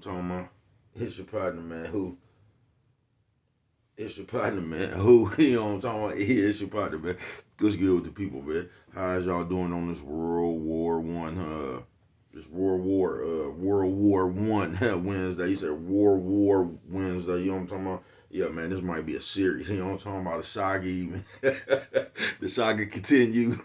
I'm talking about? It's your partner, man. Who? It's your partner, man. Who? You know what I'm talking about? Yeah, it's your partner, man. Let's get with the people, man. How's y'all doing on this World War I? This World War I Wednesday. You said World War Wednesday. You know what I'm talking about? Yeah, man. This might be a series. You know what I'm talking about? The saga, even. The saga continues.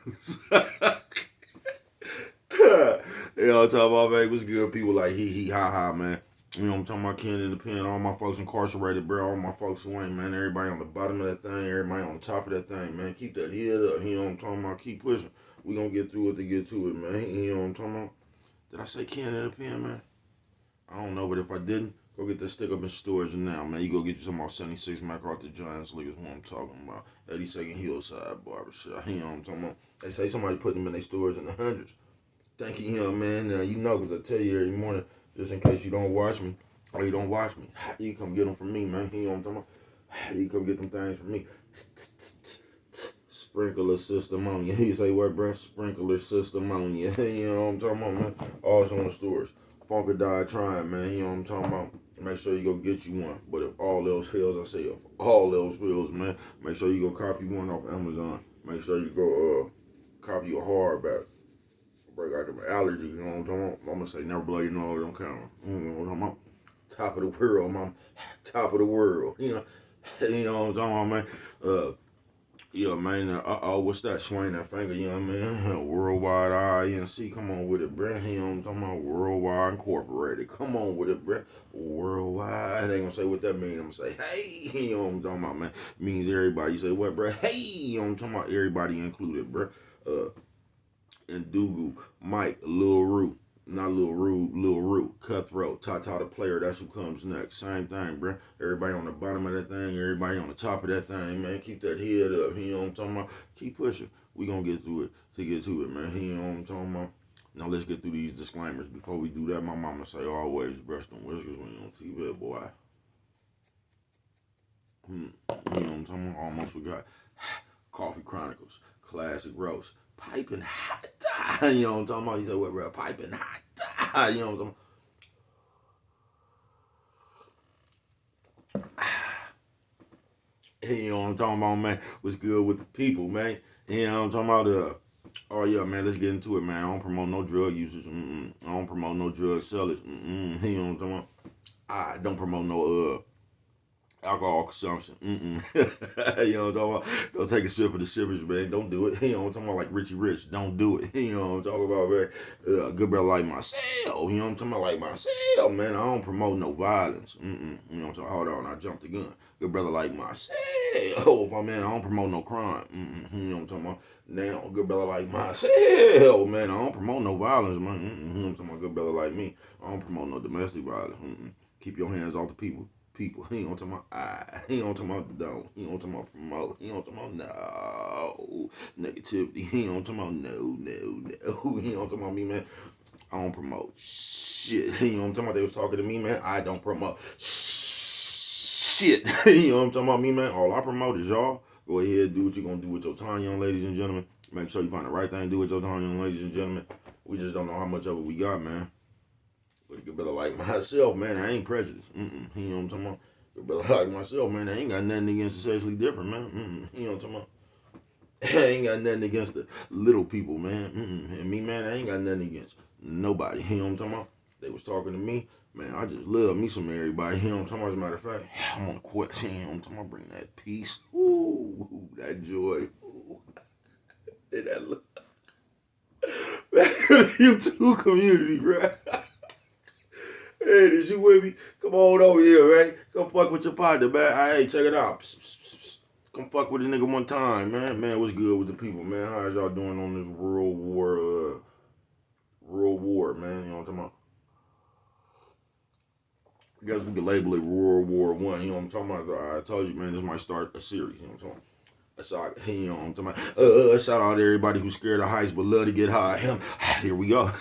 You know what I'm talking about, man? What's good? People like hee ha ha, man. You know what I'm talking about? Ken in the pen, all my folks incarcerated, bro. All my folks who ain't, man. Everybody on the bottom of that thing, everybody on the top of that thing, man. Keep that head up. You know what I'm talking about? Keep pushing. We gonna get through it to get to it, man. You know what I'm talking about? Did I say Ken in the pen, man? I don't know, but if I didn't, go get that stick up in storage now, man. You go get you some more 76 MacArthur Giants League is what I'm talking about. 82nd Hillside Barbershop. You know what I'm talking about? They say somebody put them in their storage in the hundreds. Thank you, young man. You know, because I tell you every morning, just in case you don't watch me, or you don't watch me, you come get them from me, man. You know what I'm talking about? You come get them things from me. Sprinkler system on you. You say what, bruh? Sprinkler system on you. You know what I'm talking about, man? Also on the stores. Funker died trying, man. You know what I'm talking about? Make sure you go get you one. But if all else fails, I say if all else fails, man, make sure you go copy one off Amazon. Make sure you go copy a hardback. Break out them allergies, you know what I'm talking about? I'm gonna say never blow your nose on camera. You know what I'm talking about? Top of the world, mom. Top of the world. You know what I'm talking about, man. Yeah, man. What's that? Swing that finger, you know what I mean? Worldwide INC, come on with it, bruh. You know what I'm talking about? Worldwide Incorporated, come on with it, bruh. Worldwide. They gonna say what that mean. I'm gonna say, hey, you know what I'm talking about, man. Means everybody. You say what, bruh? Hey, you know what I'm talking about? Everybody included, bruh. And Dugu, Mike, Lil Root, not Lil Root, Lil Root, Cutthroat, Tata the player, that's who comes next. Same thing, bruh. Everybody on the bottom of that thing, everybody on the top of that thing, man. Keep that head up, you know what I'm talking about? Keep pushing. We gonna get through it to get to it, man. You know what I'm talking about? Now let's get through these disclaimers. Before we do that, my mama say always brush them whiskers when you on TV, boy. You know what I'm talking about? Almost forgot. Coffee Chronicles, Classic Roast, Piping Hot. You know what I'm talking about? You said what, bro? Piping Hot. You know what I'm talking about? You know what I'm talking about, man? What's good with the people, man? You know what I'm talking about? Oh yeah, man. Let's get into it, man. I don't promote no drug users. I don't promote no drug sellers. You know what I'm talking about? I don't promote no alcohol consumption. You know what I'm talking about? Don't take a sip of the sippers, man. Don't do it. You know what I'm talking about? Like Richie Rich. Don't do it. You know what I'm talking about, man? Good brother like myself. You know what I'm talking about? Like myself, man. I don't promote no violence. You know what I'm talking about? Hold on. I jumped the gun. Good brother like myself. Oh, man. I don't promote no crime. You know what I'm talking about? Now, good brother like myself, man. I don't promote no violence, man. You know what I'm talking about? Good brother like me. I don't promote no domestic violence. Keep your hands off the people. He don't talking about He don't talking about don't. He don't talking about promote. He don't talking about no negativity. He don't talking about no. He don't talking about me, man. I don't promote shit. You know what I'm talking about? They was talking to me, man. I don't promote shit. You know what I'm talking about, me, man? All I promote is y'all. Go ahead, do what you're gonna do with your time, young ladies and gentlemen. Make sure you find the right thing to do with your time, young ladies and gentlemen. We just don't know how much of it we got, man. But a good brother like myself, man, I ain't prejudiced. You know what I'm talking about? Good brother like myself, man, I ain't got nothing against the sexually different, man. You know what I'm talking about? I ain't got nothing against the little people, man. And me, man, I ain't got nothing against nobody. You know what I'm talking about? They was talking to me, man. I just love me some everybody. You know what I'm talking about? As a matter of fact, I'm on a quest. You know what I'm talking about? Bring that peace. Ooh, that joy. Ooh, and that love. Back to the YouTube community, bro. Hey, did you with me? Come on over here, man. Come fuck with your partner, man. Hey, check it out. Psst, psst, psst. Come fuck with a nigga one time, man. Man, what's good with the people, man? How's y'all doing on this World War, man? You know what I'm talking about? I guess we could label it World War One. You know what I'm talking about? I told you, man, this might start a series. You know what I'm talking about? You know what I'm talking about? Shout out to everybody who's scared of heights but love to get high. Here we go.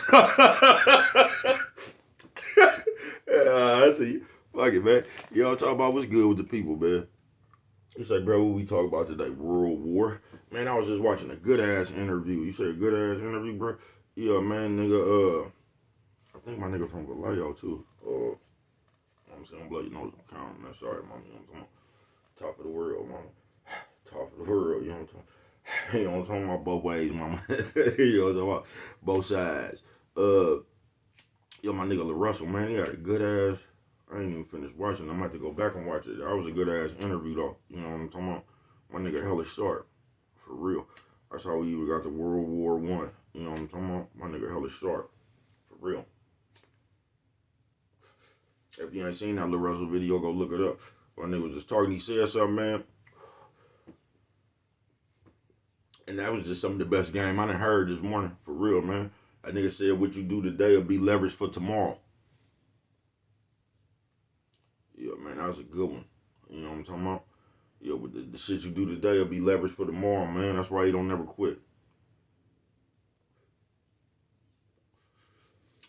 I see. Fuck it, man. Y'all talk about what's good with the people, man. You say, bro, what we talk about today? World War. Man, I was just watching a good ass interview. You say a good ass interview, bro? Yeah, man, nigga. I think my nigga from Vallejo too. I'm saying? I'm blow your nose on camera, man. Sorry, mama. You know what I'm talking about? Top of the world, mama. Top of the world, you know what I'm talking about? You know what I'm talking about? Both ways, mama. You know what I'm talking about? Both sides. Yo, my nigga LaRussell, man, he had a good ass. I ain't even finished watching. I might have to go back and watch it. That was a good ass interview, though. You know what I'm talking about? My nigga hella sharp. For real. That's how we even got to World War I. You know what I'm talking about? My nigga hella sharp. For real. If you ain't seen that LaRussell video, go look it up. My nigga was just talking. He said something, man. And that was just some of the best game I done heard this morning. For real, man. That nigga said what you do today will be leverage for tomorrow. Yeah, man, that was a good one. You know what I'm talking about? Yeah, but the shit you do today will be leverage for tomorrow, man. That's why you don't never quit.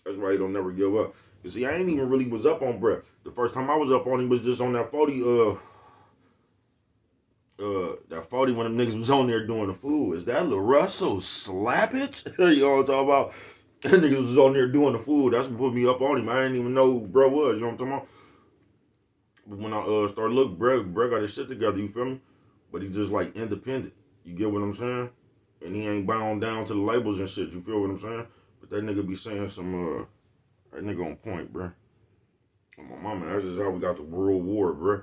That's why you don't never give up. You see, I ain't even really was up on Brett. The first time I was up on him was just on that 40, that 40 when them niggas was on there doing the food. Is that LaRussell Slappage? You know what I'm talking about? That niggas was on there doing the food. That's what put me up on him. I didn't even know who bro was. You know what I'm talking about? But when I started looking, bro got his shit together. You feel me? But he just like independent. You get what I'm saying? And he ain't bound down to the labels and shit. You feel what I'm saying? But that nigga be saying some that nigga on point, bro. And my mama, that's just how we got the World War, bro.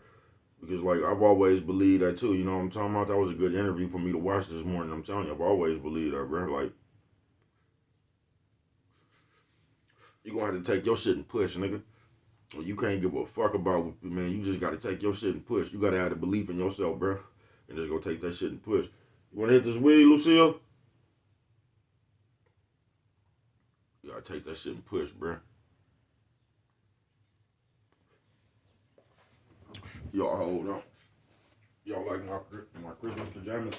Because, like, I've always believed that, too. You know what I'm talking about? That was a good interview for me to watch this morning. I'm telling you, I've always believed that, bro. Like, you gonna have to take your shit and push, nigga. You can't give a fuck about, man. You just gotta take your shit and push. You gotta have the belief in yourself, bro. And just go take that shit and push. You wanna hit this weed, Lucille? You gotta take that shit and push, bro. Y'all hold on. Y'all like my Christmas pajamas?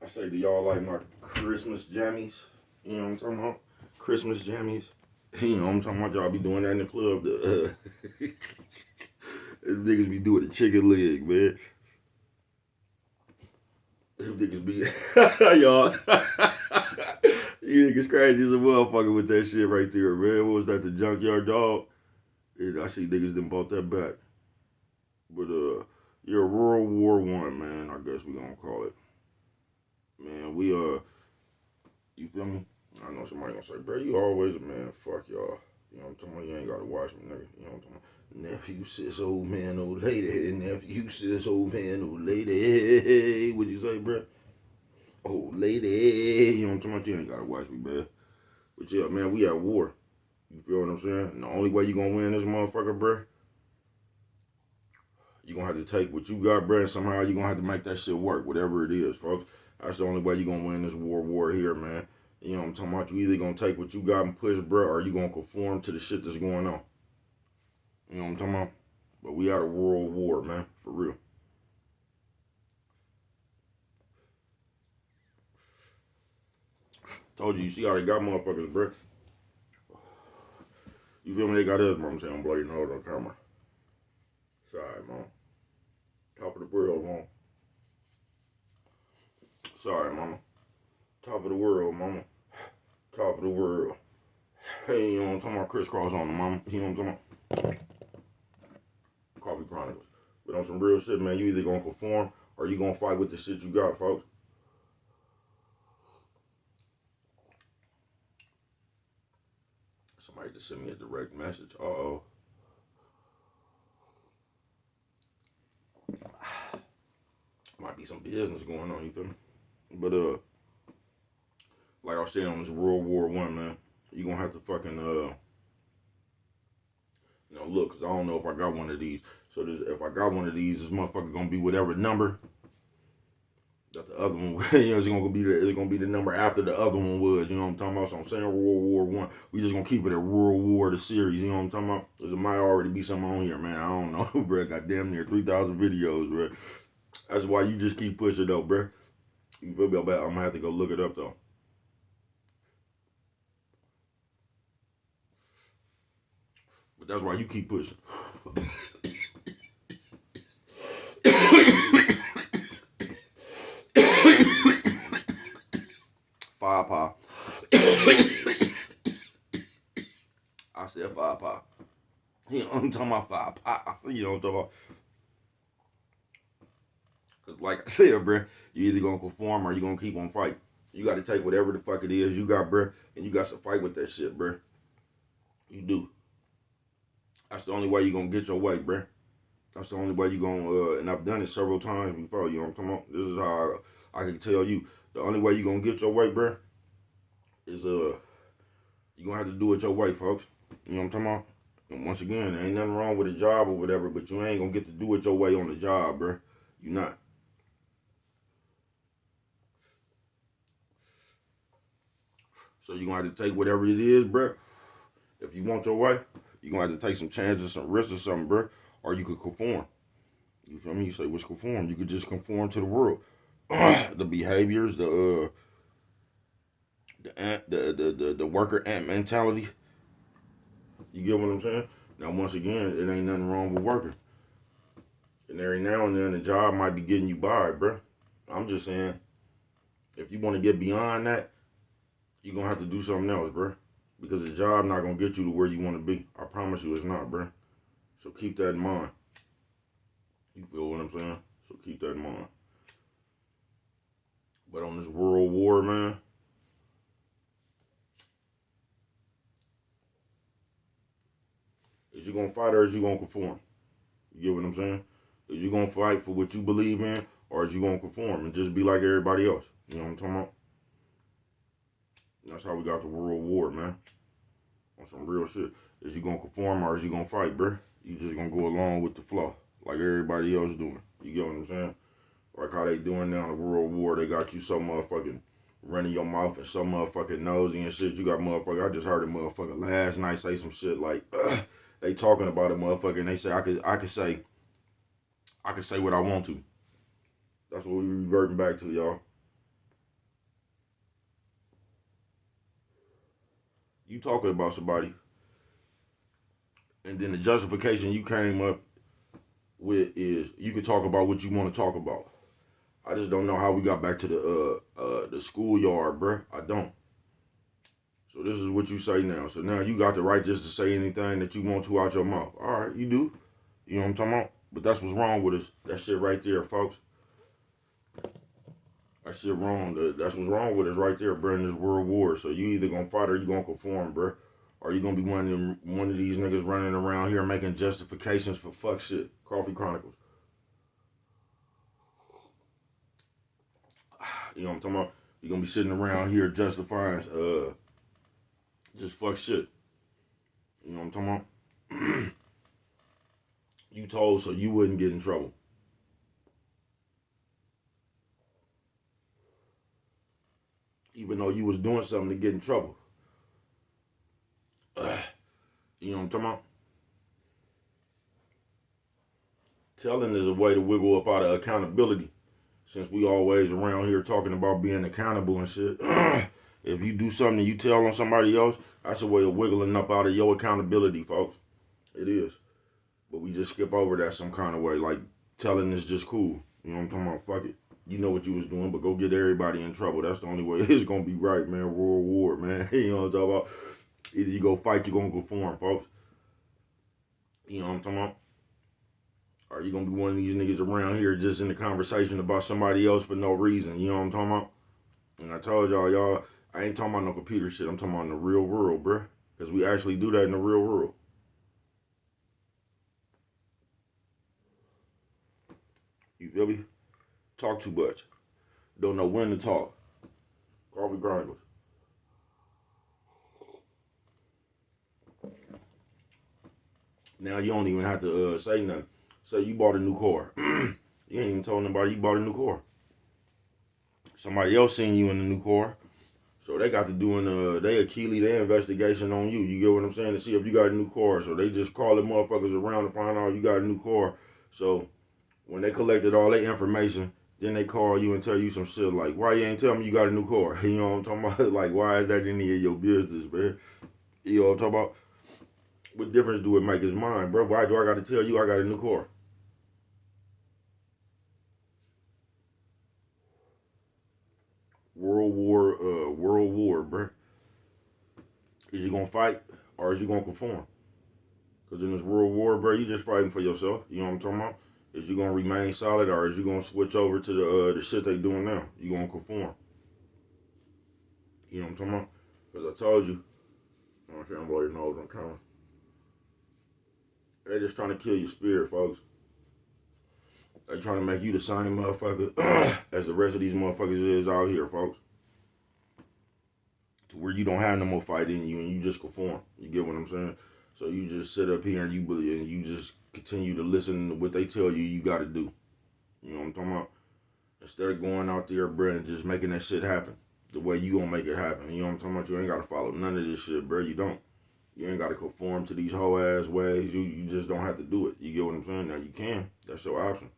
I say, do y'all like my Christmas jammies? You know what I'm talking about? Christmas jammies. You know what I'm talking about? Y'all be doing that in the club. Niggas be doing the chicken leg, man. Them niggas be, y'all. You niggas crazy as a motherfucker with that shit right there, man. What was that, the Junkyard Dog? And I see niggas done bought that back. But, yeah, World War I, man, I guess we gonna call it. Man, we, you feel me? I know somebody gonna say, bro, you always a man. Fuck y'all. You know what I'm talking about? You ain't gotta watch me, nigga. You know what I'm talking about? Nephew, sis, old man, old lady. Nephew, sis, old man, old lady. What'd you say, bro? Old lady. You know what I'm talking about? You ain't gotta watch me, bro. But yeah, man, we at war. You feel what I'm saying? And the only way you gonna win this motherfucker, bro, you gonna have to take what you got, bro, and somehow you gonna have to make that shit work, whatever it is, folks. That's the only way you gonna win this war here, man. You know what I'm talking about? You either gonna take what you got and push, bro, or you gonna conform to the shit that's going on. You know what I'm talking about? But we out of World War, man, for real. Told you see how they got motherfuckers, bro. You feel me? They got us, mom. I'm saying I'm blowing nose on camera. Sorry, mom. Top of the world, mom. Sorry, mama. Top of the world, mama. Top of the world. Hey, you know what I'm talking about? Crisscross on the mama. You know what I'm talking about? Coffee Chronicles. But on some real shit, man, you either gonna conform or you gonna fight with the shit you got, folks. Somebody just sent me a direct message. Uh-oh. Might be some business going on, you feel me? But, like I was saying on this World War I, man, you gonna have to fucking, look, because I don't know if I got one of these. So if I got one of these, this motherfucker gonna be whatever number that the other one, it's gonna be the number after the other one was. You know what I'm talking about? So I'm saying World War I. We just gonna keep it at World War the series. You know what I'm talking about? Because it might already be something on here, man. I don't know, bro. Got damn near 3,000 videos, bro. That's why you just keep pushing though, bro. You feel me? I'm gonna have to go look it up though. But that's why you keep pushing. Five pie. I said five pop. You know what I'm talking about, five pop. You know what I'm talking about. Cause like I said, bro, you either gonna conform or you gonna keep on fighting. You got to take whatever the fuck it is you got, bro, and you got to fight with that shit, bro. You do. That's the only way you gonna get your way, bro. That's the only way you gonna. And I've done it several times before. You know what I'm talking about. This is how I can tell you. The only way you gonna get your way, bro, is you gonna have to do it your way, folks. You know what I'm talking about. And once again, there ain't nothing wrong with a job or whatever, but you ain't gonna get to do it your way on the job, bro. You not. So you gonna have to take whatever it is, bro. If you want your way, you gonna have to take some chances, some risks or something, bro. Or you could conform. You feel me? You say what's conform? You could just conform to the world, the behaviors, the worker ant mentality. You get what I'm saying? Now, once again, it ain't nothing wrong with working. And every now and then, the job might be getting you by, bro. I'm just saying, if you want to get beyond that, you're gonna have to do something else, bro. Because the job not gonna get you to where you want to be. I promise you, it's not, bro. So keep that in mind. You feel what I'm saying? So keep that in mind. But on this world war, man, is you gonna fight or is you gonna conform? You get what I'm saying? Is you gonna fight for what you believe in, or is you gonna conform and just be like everybody else? You know what I'm talking about? That's how we got the world war, man. On some real shit. Is you gonna conform or is you gonna fight, bruh? You just gonna go along with the flow, like everybody else doing. You get what I'm saying? Like how they doing now in the world war. They got you so motherfucking running your mouth and so motherfucking nosy and shit. You got motherfucker. I just heard a motherfucker last night say some shit like, they talking about a motherfucker and they say I could say what I want to. That's what we reverting back to, y'all. You talking about somebody, and then the justification you came up with is you can talk about what you want to talk about. I just don't know how we got back to the schoolyard, bruh. I don't. So this is what you say now. So now you got the right just to say anything that you want to out your mouth. All right, you do. You know what I'm talking about? But that's what's wrong with us. That shit right there, folks. That shit wrong. That's what's wrong with us right there, bruh, in this world war. So you either gonna fight or you gonna conform, bruh. Or you gonna be one of these niggas running around here making justifications for fuck shit. Coffee Chronicles. You know what I'm talking about? You're gonna be sitting around here justifying just fuck shit. You know what I'm talking about? You told so you wouldn't get in trouble. Even though you was doing something to get in trouble. You know what I'm talking about? Telling is a way to wiggle up out of accountability. Since we always around here talking about being accountable and shit. If you do something and you tell on somebody else, that's a way of wiggling up out of your accountability, folks. It is. But we just skip over that some kind of way. Like, telling is just cool. You know what I'm talking about? Fuck it. You know what you was doing, but go get everybody in trouble. That's the only way it's gonna be right, man. World war, man. You know what I'm talking about? Either you go fight, you gonna conform, folks. You know what I'm talking about? Or you gonna be one of these niggas around here just in the conversation about somebody else for no reason. You know what I'm talking about? And I told y'all, I ain't talking about no computer shit. I'm talking about in the real world, bruh. Because we actually do that in the real world. You feel me? Talk too much. Don't know when to talk. Coffee Chronicles. Now you don't even have to say nothing. Say you bought a new car. You ain't even told nobody you bought a new car. Somebody else seen you in the new car. So they got to doing they Achilles their investigation on you. You get what I'm saying? To see if you got a new car. So they just calling motherfuckers around to find out you got a new car. So when they collected all their information, then they call you and tell you some shit like, why you ain't tell me you got a new car? You know what I'm talking about? Like, why is that any of your business, man? You know what I'm talking about? What difference do it make? It's mine, bro. Why do I got to tell you I got a new car? World War, bro. Is you gonna fight or is you gonna conform? Because in this world war, bro, you just fighting for yourself. You know what I'm talking about? Is you gonna remain solid or is you gonna switch over to the shit they doing now? You gonna conform? You know what I'm talking about? Because I told you, I'm sure I'm blowing nose on camera. They just trying to kill your spirit, folks. They trying to make you the same motherfucker as the rest of these motherfuckers is out here, folks. To where you don't have no more fight in you and you just conform. You get what I'm saying? So you just sit up here and you just continue to listen to what they tell you you got to do. You know what I'm talking about? Instead of going out there, bro, and just making that shit happen the way you gonna make it happen. You know what I'm talking about? You ain't gotta follow none of this shit, bro. You don't. You ain't gotta conform to these whole ass ways. You just don't have to do it. You get what I'm saying? Now you can. That's your option.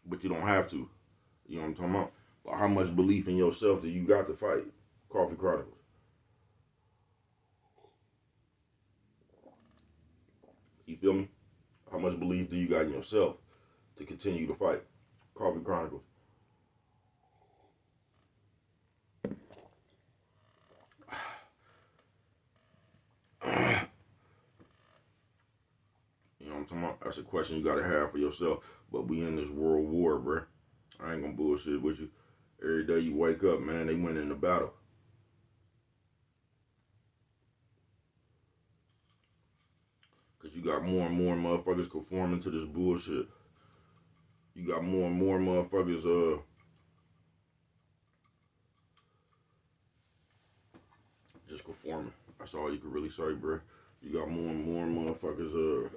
But you don't have to. You know what I'm talking about? But how much belief in yourself do you got to fight? Coffee Chronicles. You feel me? How much belief do you got in yourself to continue to fight? Coffee Chronicles. You know what I'm talking about? That's a question you gotta have for yourself. But we in this world war, bruh. I ain't gonna bullshit with you. Every day you wake up, man, they win in the battle. Cause you got more and more motherfuckers conforming to this bullshit. You got more and more motherfuckers just conforming. That's all you can really say, bruh. You got more and more motherfuckers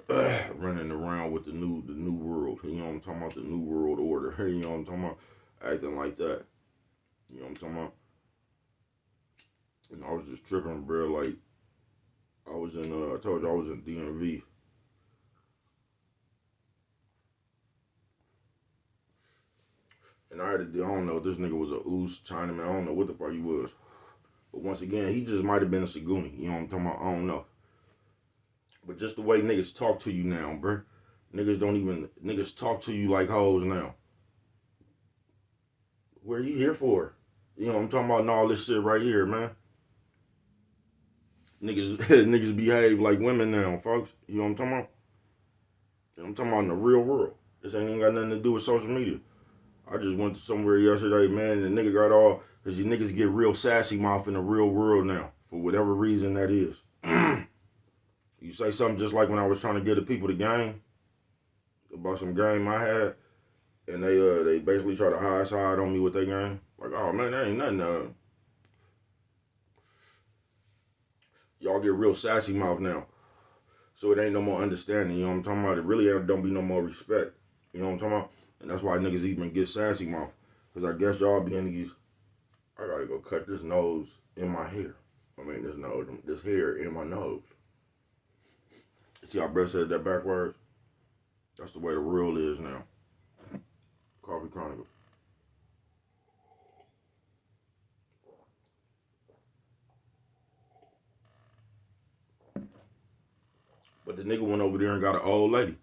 running around with the new world. You know what I'm talking about? The new world order. You know what I'm talking about? Acting like that. You know what I'm talking about? And I was just tripping, bro. Like I was in I told you I was in DMV. And I had to do, I don't know if this nigga was a Oos Chinaman. I don't know what the fuck he was. But once again, he just might have been a Saguni. You know what I'm talking about? I don't know. But just the way niggas talk to you now, bruh. Niggas talk to you like hoes now. What are you here for? You know, I'm talking about all this shit right here, man. Niggas, niggas behave like women now, folks. You know what I'm talking about? I'm talking about in the real world. This ain't even got nothing to do with social media. I just went to somewhere yesterday, man, and the nigga got all, because you niggas get real sassy mouth in the real world now, for whatever reason that is. You say something just like when I was trying to get the people the game, about some game I had, and they basically try to hide side on me with their game. Like, oh man, that ain't nothing. Y'all get real sassy mouth now. So it ain't no more understanding, you know what I'm talking about? It really don't be no more respect. You know what I'm talking about? And that's why niggas even get sassy mouth. Because I guess y'all be in these, I gotta go cut this nose in my hair. I mean this hair in my nose. See how Brett said that backwards? That's the way the world is now. Coffee Chronicles. But the nigga went over there and got an old lady.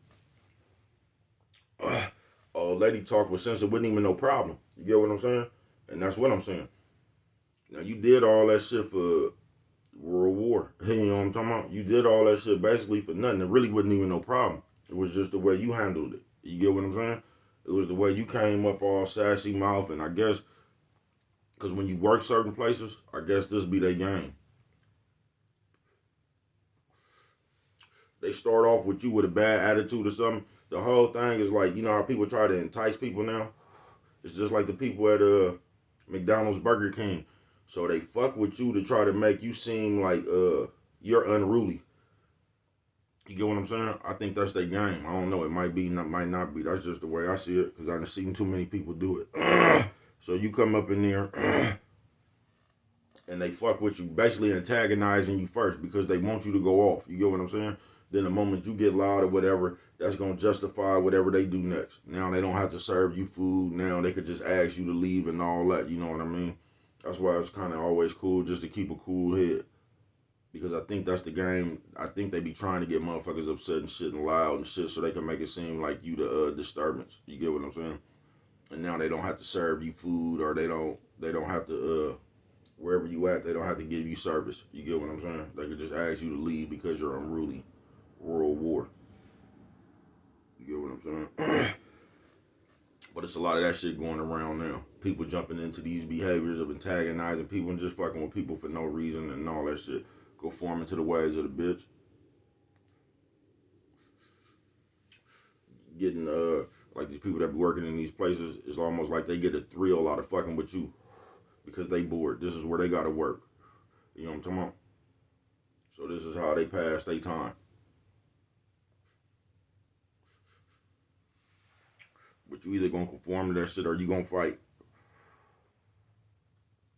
Old lady talk with sense. It wasn't even no problem. You get what I'm saying? And that's what I'm saying. Now you did all that shit for World War. You know what I'm talking about? You did all that shit basically for nothing. It really wasn't even no problem. It was just the way you handled it. You get what I'm saying? It was the way you came up all sassy mouth, and I guess because when you work certain places, I guess this be their game. They start off with you with a bad attitude or something. The whole thing is like, you know how people try to entice people now? It's just like the people at McDonald's, Burger King. So they fuck with you to try to make you seem like you're unruly. You get what I'm saying? I think that's their game. I don't know. It might be, might not be. That's just the way I see it because I've seen too many people do it. So you come up in there and they fuck with you, basically antagonizing you first because they want you to go off. You get what I'm saying? Then the moment you get loud or whatever, that's going to justify whatever they do next. Now they don't have to serve you food. Now they could just ask you to leave and all that. You know what I mean? That's why it's kind of always cool just to keep a cool head. Because I think that's the game. I think they be trying to get motherfuckers upset and shit and loud and shit so they can make it seem like you the disturbance. You get what I'm saying? And now they don't have to serve you food or they don't they don't have to wherever you at, they don't have to give you service. You get what I'm saying? They could just ask you to leave because you're unruly. World War. You get what I'm saying? But it's a lot of that shit going around now. People jumping into these behaviors of antagonizing people and just fucking with people for no reason and all that shit. Conforming to the ways of the bitch. Getting like these people that be working in these places, it's almost like they get a thrill out of fucking with you because they bored. This is where they gotta work. You know what I'm talking about? So this is how they pass their time. But you either gonna conform to that shit or you gonna fight.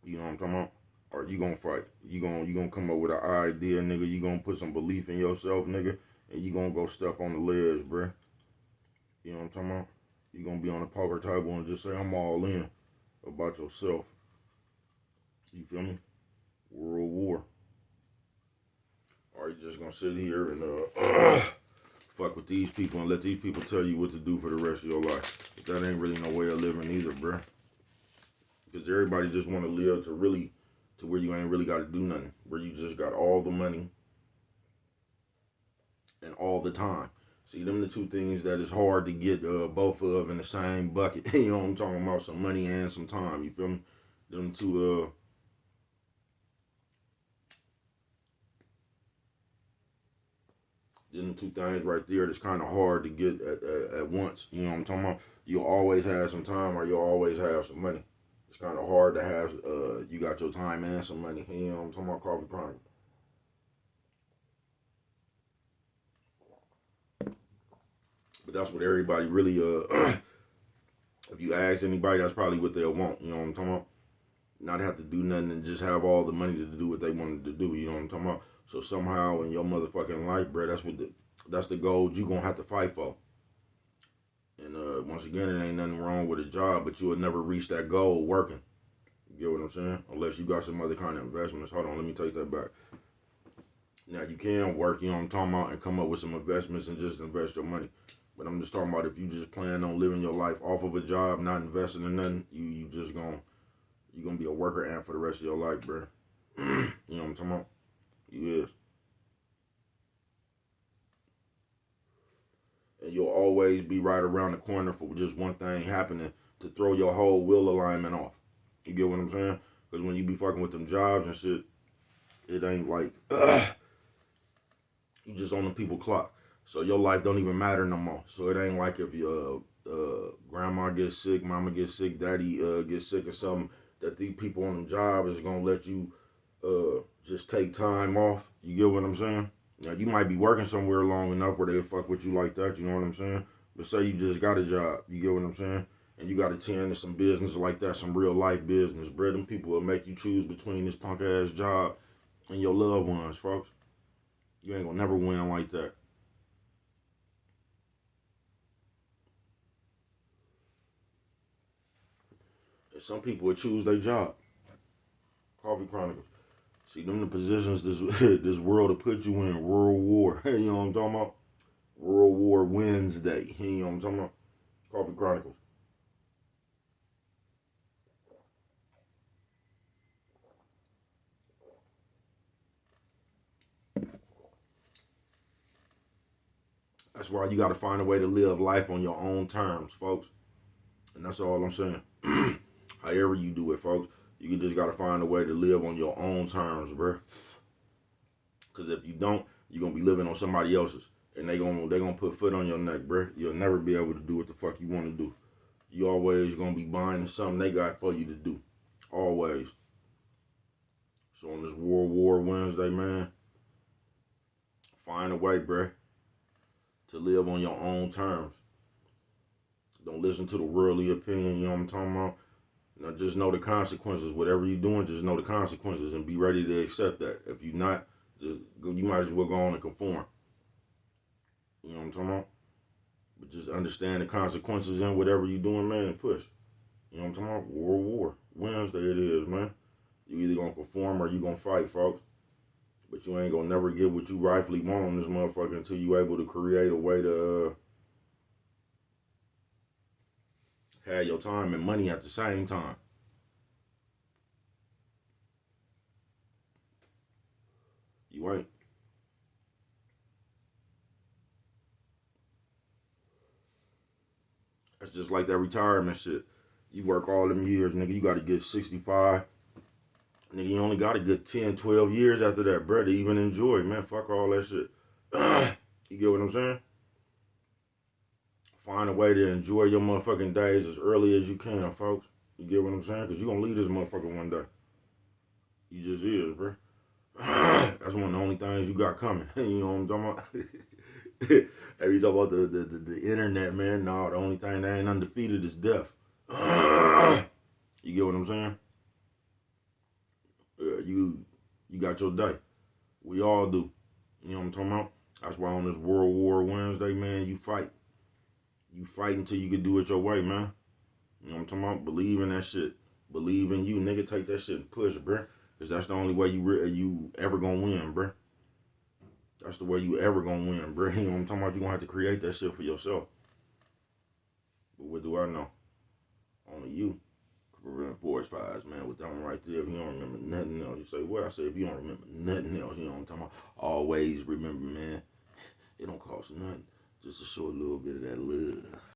You know what I'm talking about? Or you gonna fight. You gonna come up with an idea, nigga. You gonna put some belief in yourself, nigga, and you gonna go step on the ledge, bruh. You know what I'm talking about? You gonna be on the poker table and just say, I'm all in about yourself. You feel me? World War. Or you just gonna sit here and fuck with these people and let these people tell you what to do for the rest of your life. But that ain't really no way of living either, bruh. Because everybody just want to live to where you ain't really got to do nothing. Where you just got all the money and all the time. See, them the two things that is hard to get both of in the same bucket. You know what I'm talking about? Some money and some time. You feel me? Them two things right there that's kind of hard to get at once. You know what I'm talking about? You'll always have some time or you'll always have some money. It's kind of hard to have, you got your time and some money. You know what I'm talking about? Coffee Chronicle. But that's what everybody really, if you ask anybody, that's probably what they'll want. You know what I'm talking about? Not have to do nothing and just have all the money to do what they wanted to do. You know what I'm talking about? So somehow in your motherfucking life, bro, that's the goal you gonna have to fight for. And once again, it ain't nothing wrong with a job, but you will never reach that goal working. You get what I'm saying? Unless you got some other kind of investments. Hold on, let me take that back. Now you can work, you know what I'm talking about, and come up with some investments and just invest your money. But I'm just talking about if you just plan on living your life off of a job, not investing in nothing, you just you're gonna be a worker ant for the rest of your life, bro. You know what I'm talking about? You is. And you'll always be right around the corner for just one thing happening to throw your whole will alignment off. You get what I'm saying? Because when you be fucking with them jobs and shit, it ain't like you just on the people clock. So your life don't even matter no more. So it ain't like if your grandma gets sick, mama gets sick, daddy gets sick or something, that these people on the job is gonna let you just take time off. You get what I'm saying? Now you might be working somewhere long enough where they fuck with you like that. You know what I'm saying? But say you just got a job. You get what I'm saying? And you got to tend to some business like that, some real life business, bro. Them people will make you choose between this punk ass job and your loved ones, folks. You ain't gonna never win like that. And some people would choose their job. Coffee Chronicles. See, them the positions this this world will put you in. World War. You know what I'm talking about? World War Wednesday. You know what I'm talking about? Coffee Chronicles. That's why you got to find a way to live life on your own terms, folks. And that's all I'm saying. However you do it, folks, you just got to find a way to live on your own terms, bro. Because if you don't, you're going to be living on somebody else's. And they gonna put foot on your neck, bro. You'll never be able to do what the fuck you want to do. You always going to be buying something they got for you to do. Always. So on this World War Wednesday, man, find a way, bro, to live on your own terms. Don't listen to the worldly opinion, you know what I'm talking about? Now just know the consequences. Whatever you're doing, just know the consequences and be ready to accept that. If you're not, you might as well go on and conform. You know what I'm talking about? But just understand the consequences in whatever you're doing, man, and push. You know what I'm talking about? World War Wednesday it is, man. You either gonna conform or you gonna fight, folks. But you ain't gonna never get what you rightfully want on this motherfucker until you able to create a way to have your time and money at the same time. You ain't. That's just like that retirement shit. You work all them years, nigga. You got to get 65. Nigga, you only got a good 10, 12 years after that, bro, to even enjoy, man. Fuck all that shit. You get what I'm saying? Find a way to enjoy your motherfucking days as early as you can, folks. You get what I'm saying? Because you're going to leave this motherfucker one day. You just is, bro. That's one of the only things you got coming. You know what I'm talking about? Every talk about the internet, man. No, the only thing that ain't undefeated is death. You get what I'm saying? You got your day. We all do. You know what I'm talking about? That's why on this World War Wednesday, man, you fight. You fight until you can do it your way, man. You know what I'm talking about? Believe in that shit. Believe in you, nigga. Take that shit and push, bruh. Because that's the only way you ever gonna win, bruh. That's the way you ever gonna win, bruh. You know what I'm talking about? You gonna have to create that shit for yourself. But what do I know? Only you can prevent forest fires, man. With that one right there, if you don't remember nothing else. You say, well, I say, if you don't remember nothing else, you know what I'm talking about? Always remember, man. It don't cost nothing just to show a little bit of that love.